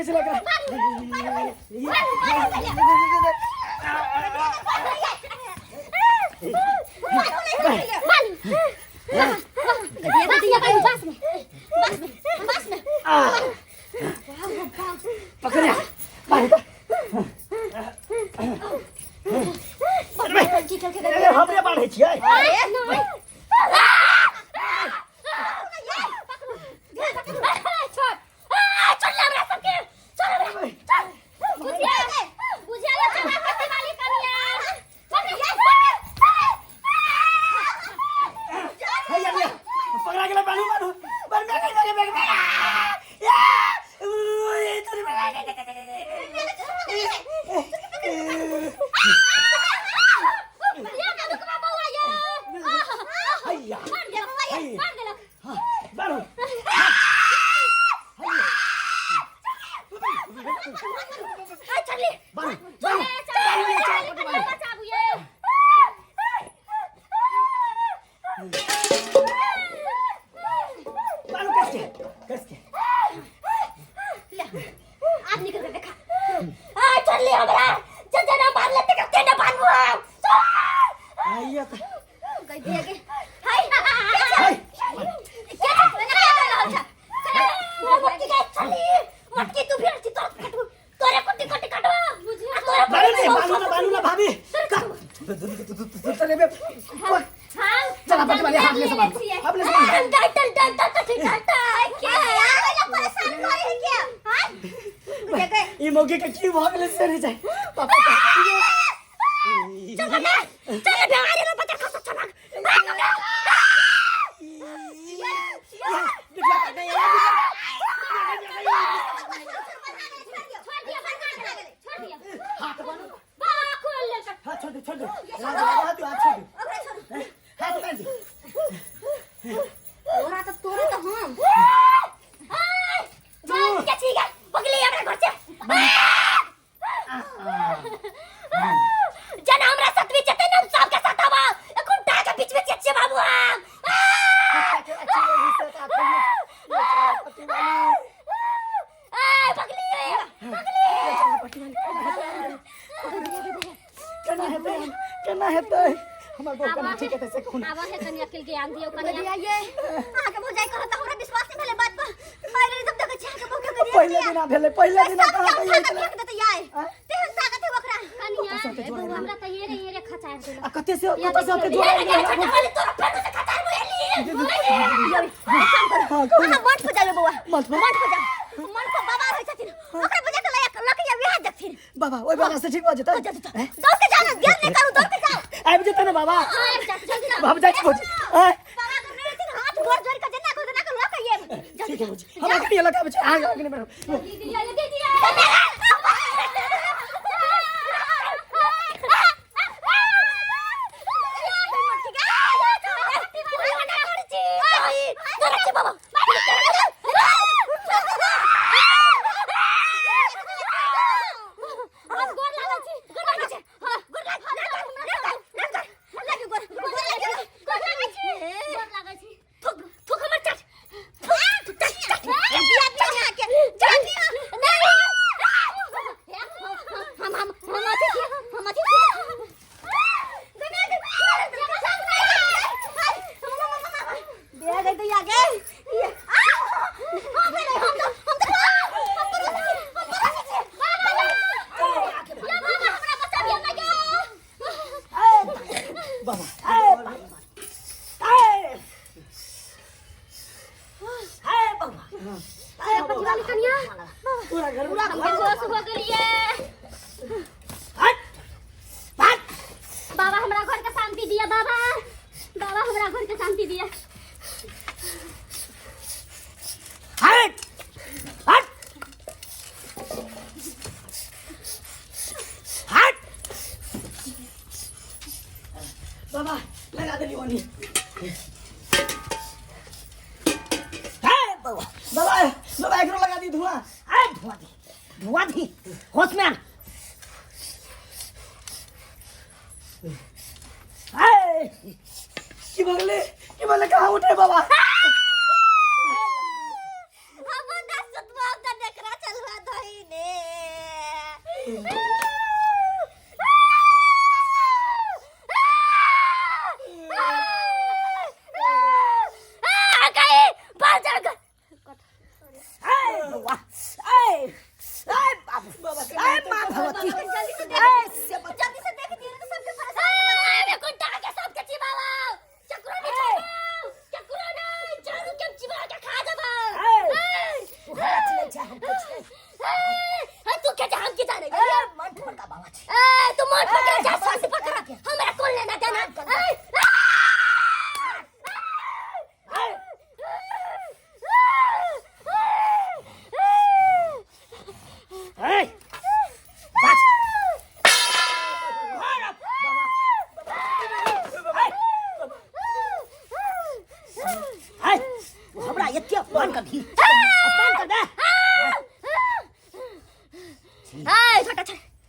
कैसे लग रहा पकड़िया हमरे बाढ़े छियै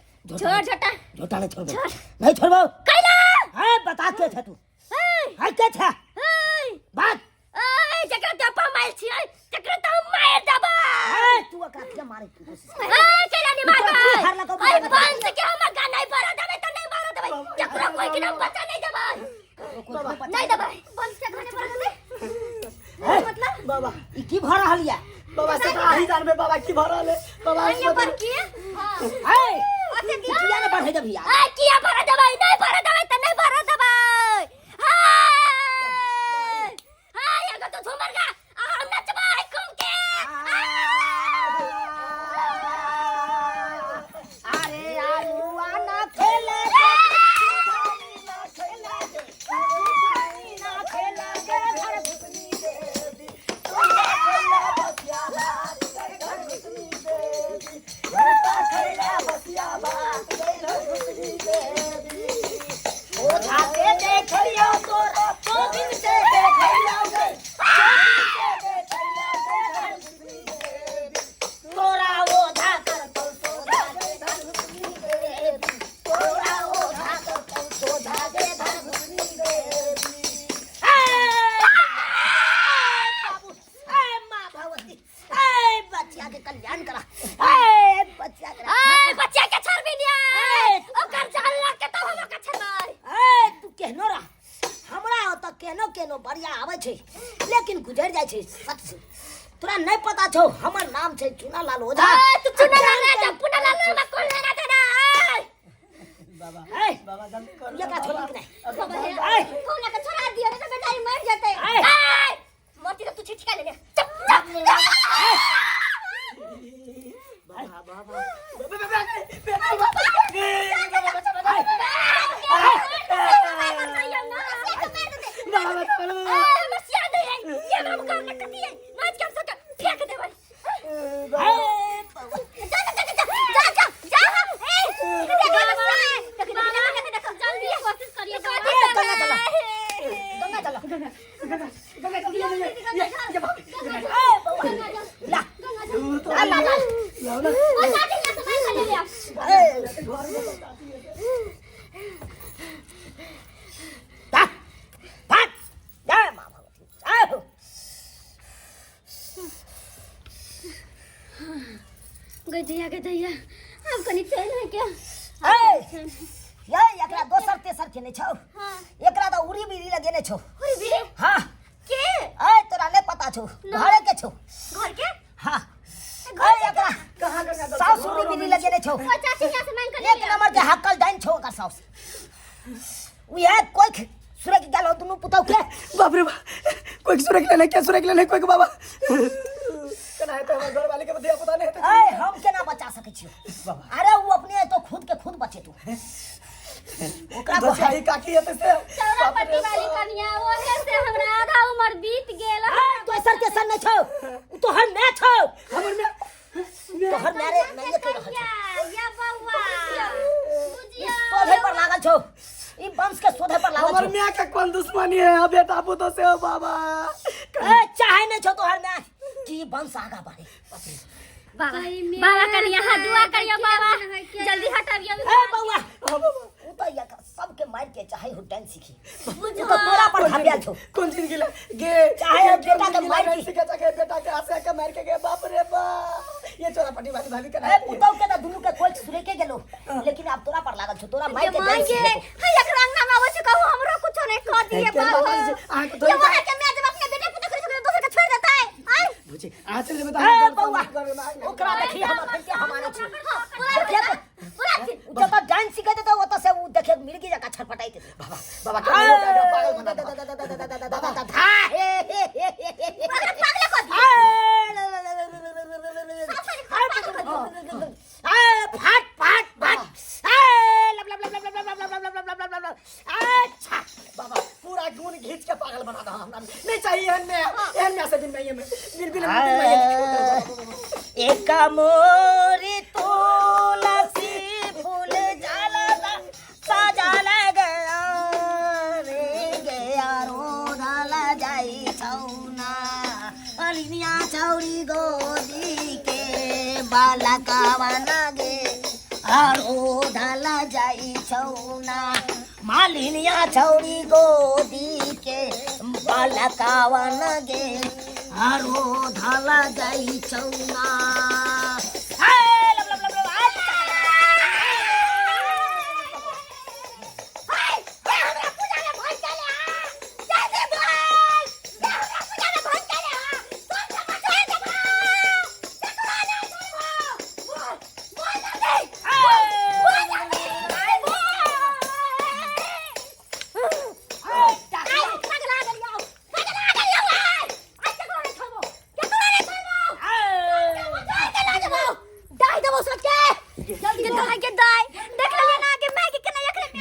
झोटा नहीं छोड़ नहीं छोड़ बता के था तू के था बात जकरा त माइल छी जकरा त मार दबा तू का के मारे तू कोशिश केला नहीं मार आई बंद के हम का नहीं भरा दबे त नहीं भरा दबे जकरा कोई के नाम बता नहीं दबा नहीं दबा बंद के खाने भरा दे मतलब बाबा ई की भरा हलिया बाबा से ही जान में बाबा की भरा ले बाबा ये पर की हां अते की किया ने बढ़े दे भैया किया भरा दबा नहीं भरा दबे त नहीं भरा दबा तो झूमर का हम नचबा घूम के अरे आलूआ ना खेले ना खेला के घर घुसनी देवी खेला बसिया बात घर घुसनी देवी खेला बसिया बात घर घुसनी देवी ओ जाके देखियो तोरा तो दिन से देखियो लेकिन गुजर जाय छे सच तोरा नहीं पता छौ हमर नाम छे चुनालाल ओझा तू चुनालाल ना पुनालाल ना कोन लेना तेरा बाबा बाबा जल्दी कर ये का छोड़ के नहीं बाबा फोन का छोड़ा दिया ना बेचारी मर जाते मरती तो तू छिटका ले ले चुप गदैया अब कनी चल है क्या ये एकरा दोसर तेसर के नहीं छौ एकरा तो उरी बिरी लगेने छौ उरी बिरी हां के तोरा नहीं पता छौ घरे के छौ घर के हां एकरा कहां साउस उरी बिरी लगेने छौ चाची यहां से मांग कर एक नंबर के हक्कल डाइन छौ ओकर साउस उ है कोई सुरे की गाल हो दुनु पुताऊ के बाप रे कोई सुरे के लेने क्या सुरे के लेने कोई बाबा कना है तो हमर घर वाले के बतिया पता नहीं है हम केना बचा सकै छियो अरे वो अपने तो खुद के खुद बचे तू ओकरा को बचाई काकी है से चौरापट्टी वाली कन्या ओहे से हमरा आधा उम्र बीत गेल दोसर के सन नहीं छौ तो हर मैं छौ हमर में तो हर मेरे नहीं के रहल छौ या बउआ बुझिया सोधे पर लागल छौ ई वंश के सोधे पर लागल हमर छौ मियां के कौन दुश्मनी है बेटा पुतो से हो बाबा चाहे नहीं छौ तो हर मैं कि वंश आगा बढ़े बाबा करिया दुआ करिया बाबा जल्दी हटावियो ए बउआ उ तो या सबके मार के चाहे हो डांस सीखी तू तो तोरा पर भाबिया छौ कौन चीज गे चाहे बेटा के मार के सीखे चाहे बेटा के आसे के मार के गे बाप रे बा ये चौरापट्टी वाली भाभी का ए पुतौ के त दुनु के कोई सुरे के गेलो लेकिन अब तोरा पर लागल छ तोरा माई के मांगे हां एक रंग ना आवे छ कहू हमरो कुछ नहीं कर दिए बाबू ये वहां के मैं जब अपने बेटे पुत्र करे दूसरे के छोड़ देता है आई बुझे आ चल बता ए बौआ ओकरा देखी हम के हमारे छ पूरा जब डांस सीखे तो वो तो से वो देखे मिर्गी जका छटपटाई थे बाबा बाबा क्या पागल बना बाबा था हे पागल को दी फाट फाट फाट लब लब लब लब लब लब लब लब लब लब लब अच्छा बाबा पूरा गुण घींच के पागल बना दा हमरा नहीं चाहिए एहन से दिन नहीं है बिल एक मोरी तुलसी फूल जाला सजाला गया रे गया रोडाला जाई छौना अलिनिया चौरी गोदी के बालकावाना गे रोडाला जाई छौना मालिनिया चौरी गोदी के बालकावाना गे रोडाला जाई छौना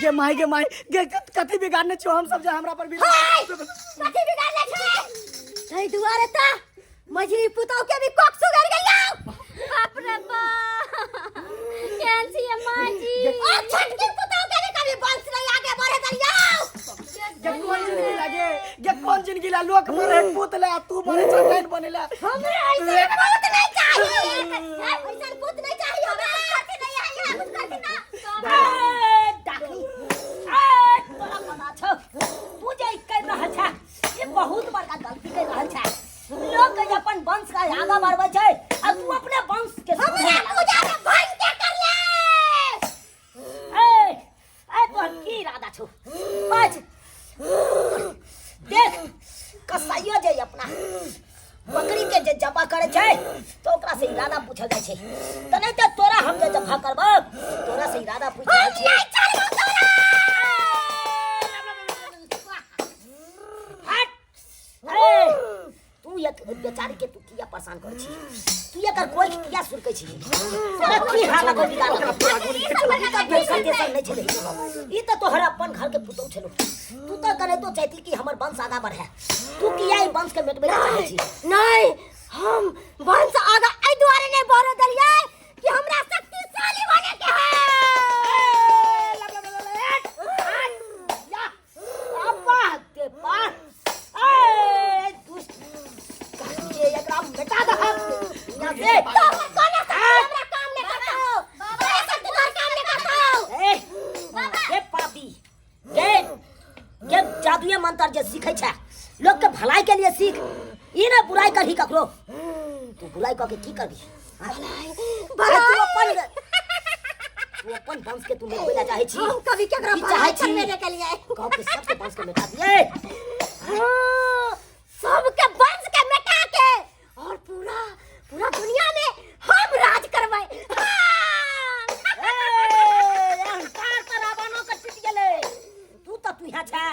ये माई कथी बिगाड़ने छो हम सब जे हमरा पर भी कथी बिगाड़ले छै तै दुआरे त मझली पुतौ के भी कोक सुगर गेलियो बाप रे बाप कैंसी है मां जी और छटकी पुतौ के भी कभी वंश नहीं आगे बढ़े करियो ये कौन जिंदगी ला लोक मरे पुतले तू मरे चटैन बनेला हमरे ऐसे पुत नहीं चाहिए ऐसा पुत नहीं चाहिए हमें कथी नहीं आया कुछ कथी ना बहुत बड़का गलती कर रहल छै लोग के अपन वंश का आगा बढ़बै छै आ तू अपने वंश के हमरा पूजा में भंग के कर ले ए तो की इरादा छौ बाज देख कसाईयो जे अपना बकरी के जे जबा करे छै तो ओकरा से इरादा पूछल जाय छै त नहीं त तोरा हम जे जबा करब तोरा से इरादा पूछल छै तू एक बेचारी के तू किया परेशान कर छी तू एकर कोई किया सुरकै छी तोरा की हाल को बिगाड़ नहीं छले ई त तोहर अपन घर के पुतौ छलो तू त करे तो चाहती कि हमर वंश आगा बढ़े तू किया ई वंश के मिटबे चाहै छी नहीं हम वंश आगा ए द्वारे नहीं बढ़े दलिए कि हमरा शक्तिशाली बने के है जादुए मंत्र जे सीखे छै लोग के भलाई के लिए सीख ई ना बुराई करही ककरो तू बुराई क के की करबी तू अपन वंश के तू मिटबे चाहे छी हम कभी केकरा चाहे छी मेरे के लिए गांव के सबके वंश के मिटा दिए सबके वंश के मिटा के और पूरा दुनिया में हम राज करबै अहंकार तोरा बनो के टूट गेले तू यहाँ छा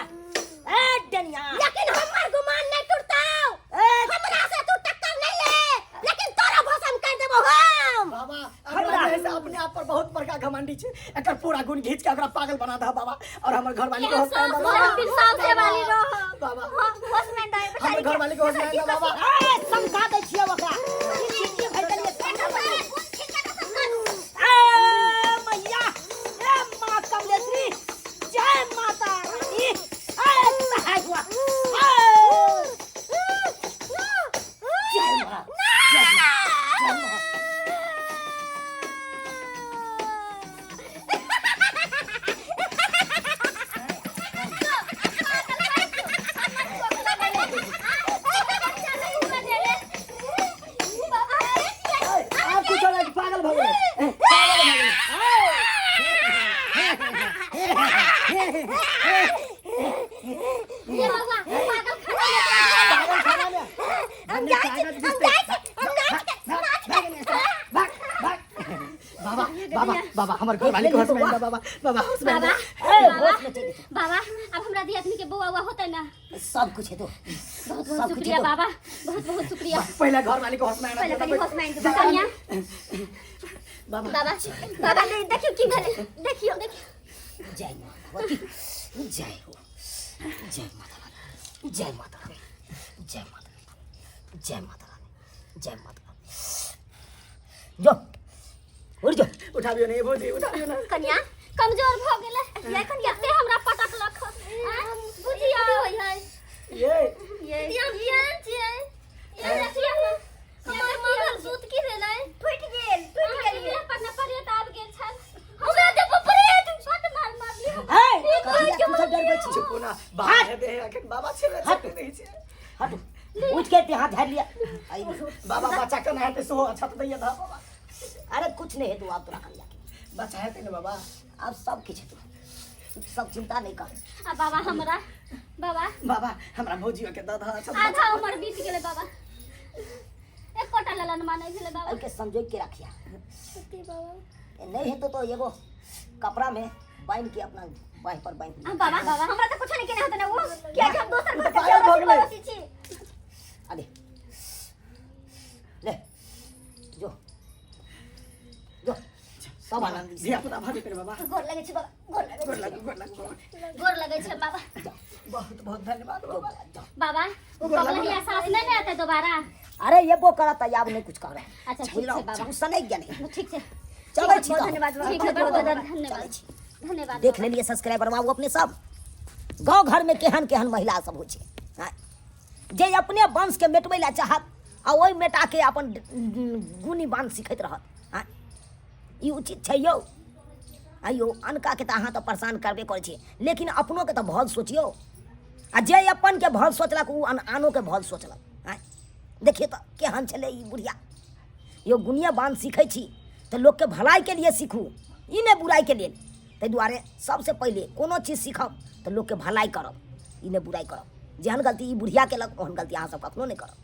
ए डनिया लेकिन हमर गुमान नहीं टूटताओ हमरा से तू टक्कर नहीं ले लेकिन तोरा भस्म कर देबो हम बाबा हमरा ऐसे अपने आप पर बहुत बड़का घमंडी छै एकर पूरा गुण घींच के एकरा पागल बना दा बाबा और हमर घरवाली के होश में बाबा फिर सामने वाली रहो बाबा होश में दे हमर घरवाली के होश में बाबा ए समझा दे छिए ओकरा ई भइल के मैया ए मां कमलेश्वरी जय माता रानी सहाय हुआ जय मां जय मां बाबा बाबा हमर घर वाली के होश में बाबा बाबा होश में बाबा ए होश में चली बाबा अब हमरा दी आदमी के बउआ हुआ होता ना सब कुछ है तो बहुत बहुत शुक्रिया बाबा बहुत बहुत शुक्रिया पहले घर वाली के होश में पहले पहले होश में आइए कन्या बाबा बाबा बाबा देखियो की भेले देखियो देखियो जय मां भगवती जय हो जय माता रानी जय माता रानी जय माता रानी जय माता रानी जय माता रानी जो उठ जा उठाबियो नहीं भौजी उठाबियो ना कन्या कमजोर भ गेले ये कन्या ते हमरा पटक लख बुझिया होय है ये ये ये रखिया हमर मगल सूत की भेलै फुट गेल पटना पड़े त आब गेल छल हमरा जे पपरे छत मार लियो ए कहिया तू सब डर बची चुप ना बाहर दे अखन बाबा छे हट नहीं छे हट उठ के ते हाथ धर लिया आई बाबा बच्चा के नहाते सो छत दैया था बाबा अरे कुछ नहीं है तू आप तो रख लिया बच्चा है तेरे बाबा अब सब कुछ है तू सब चिंता नहीं कर आ बाबा हमरा बाबा बाबा हमरा भौजियो के दादा आधा उम्र बीत गेले बाबा एक कोटा ललन माने भेले बाबा के समझो के रखिया सत्य बाबा नहीं है तो एगो कपड़ा में बांध के अपना बाह पर बांध बाबा बाबा हमरा त कुछ नहीं केने होता ना वो क्या हम दोसर तो घर पागल हो गेलै। बसी छी अरे ले जो जो सब आनंद से धिया पुता भागे तेरे बाबा गोर लगे छी बाबा गोर लगे गोर लग बाबा गोर लगे छी बाबा बहुत बहुत धन्यवाद बाबा बाबा वो कबलहिया सास नहीं आता दोबारा अरे ये वो करा तैयार नहीं कुछ कर रहा है अच्छा ठीक है बाबा गुस्सा नहीं गया नहीं ठीक है चलो छी धन्यवाद ठीक है बहुत बहुत धन्यवाद धन्यवाद देख ले लिए सब्सक्राइबर बाबू अपने सब गांव घर में केहन केहन महिला सब होय छै हाँ। जे अपने वंश के मेटबै ला चाहत आ ओहि मेटा के अपन गुनी बांध सिखैत रहत हाँ। ई उचित छै यौ आइयो अनका के तऽ अहाँ तऽ परेशान करबे करै छी लेकिन अपनो के तऽ भल सोचियो आ जे अपन के भल सोचलक उ आनो के भल सोचलक हाँ। देखिए तऽ केहन छलै ई बुढ़िया यो गुनिया बांध सीखै छी तऽ लोक के भलाई के लिए सीखू ई नहि बुराई के लिए ताहि दुआरे सबसे पहले कोनो चीज सीखब तऽ लोक के भलाई करब ई नहि बुराई करब जेहन गलती ई बुढ़िया केलक ओहन गलती अहाँ सब कखनो नहि करब